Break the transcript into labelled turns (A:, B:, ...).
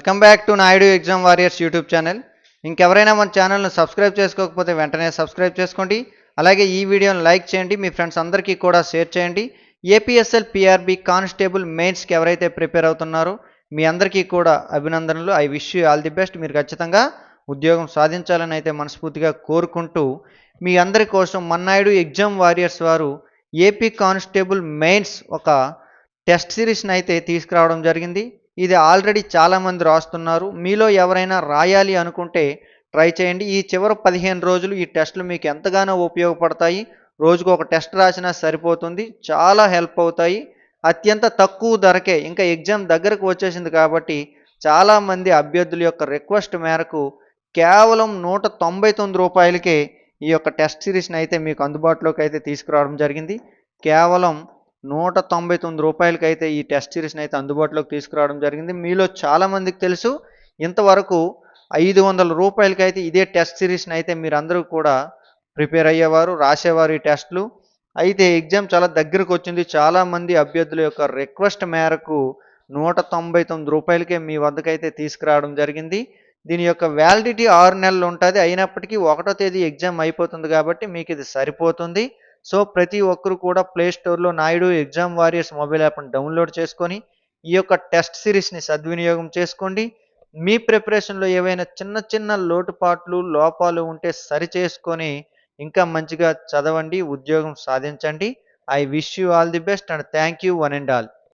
A: Welcome back to Naidu exam warriors YouTube channel. ఇంకెవరైనా మన ఛానల్ను సబ్స్క్రైబ్ చేసుకోకపోతే వెంటనే సబ్స్క్రైబ్ చేసుకోండి. అలాగే ఈ వీడియోని లైక్ చేయండి, మీ ఫ్రెండ్స్ అందరికీ కూడా షేర్ చేయండి. ఏపీఎస్ఎల్ పిఆర్బి కానిస్టేబుల్ మెయిన్స్కి ఎవరైతే ప్రిపేర్ అవుతున్నారో మీ అందరికీ కూడా అభినందనలు. I wish you all the best. మీరు ఖచ్చితంగా ఉద్యోగం సాధించాలని అయితే మనస్ఫూర్తిగా కోరుకుంటూ మీ అందరి కోసం మన నాయుడు ఎగ్జామ్ వారియర్స్ వారు ఏపీ కానిస్టేబుల్ మెయిన్స్ ఒక టెస్ట్ సిరీస్ని అయితే తీసుకురావడం జరిగింది. ఇది ఆల్రెడీ చాలామంది రాస్తున్నారు. మీలో ఎవరైనా రాయాలి అనుకుంటే ట్రై చేయండి. ఈ చివరి 15 రోజులు ఈ టెస్టులు మీకు ఎంతగానో ఉపయోగపడతాయి. రోజుకు ఒక టెస్ట్ రాసినా సరిపోతుంది. చాలా హెల్ప్ అవుతాయి. అత్యంత తక్కువ ధరకే, ఇంకా ఎగ్జామ్ దగ్గరకు వచ్చేసింది కాబట్టి చాలామంది అభ్యర్థుల యొక్క రిక్వెస్ట్ మేరకు కేవలం రూ. 199కే ఈ యొక్క టెస్ట్ సిరీస్ని అయితే మీకు అందుబాటులోకి అయితే తీసుకురావడం జరిగింది. కేవలం రూ. 199 అయితే ఈ టెస్ట్ సిరీస్ని అయితే అందుబాటులోకి తీసుకురావడం జరిగింది. మీలో చాలామందికి తెలుసు, ఇంతవరకు రూ. 500 అయితే ఇదే టెస్ట్ సిరీస్ని అయితే మీరందరూ కూడా ప్రిపేర్ అయ్యేవారు, రాసేవారు ఈ టెస్టులు. అయితే ఎగ్జామ్ చాలా దగ్గరకు వచ్చింది. చాలామంది అభ్యర్థుల యొక్క రిక్వెస్ట్ మేరకు రూ. 199కే మీ వద్దకైతే తీసుకురావడం జరిగింది. దీని యొక్క వ్యాలిడిటీ 6 నెలలు ఉంటుంది. అయినప్పటికీ 1వ తేదీ ఎగ్జామ్ అయిపోతుంది కాబట్టి మీకు ఇది సరిపోతుంది. సో ప్రతి ఒక్కరు కూడా ప్లే స్టోర్లో నాయుడు ఎగ్జామ్ వారియర్స్ మొబైల్ యాప్ని డౌన్లోడ్ చేసుకొని ఈ యొక్క టెస్ట్ సిరీస్ని సద్వినియోగం చేసుకోండి. మీ ప్రిపరేషన్లో ఏవైనా చిన్న చిన్న లోటుపాట్లు, లోపాలు ఉంటే సరి చేసుకొని ఇంకా మంచిగా చదవండి, ఉద్యోగం సాధించండి. I wish you all the best and thank you one and all.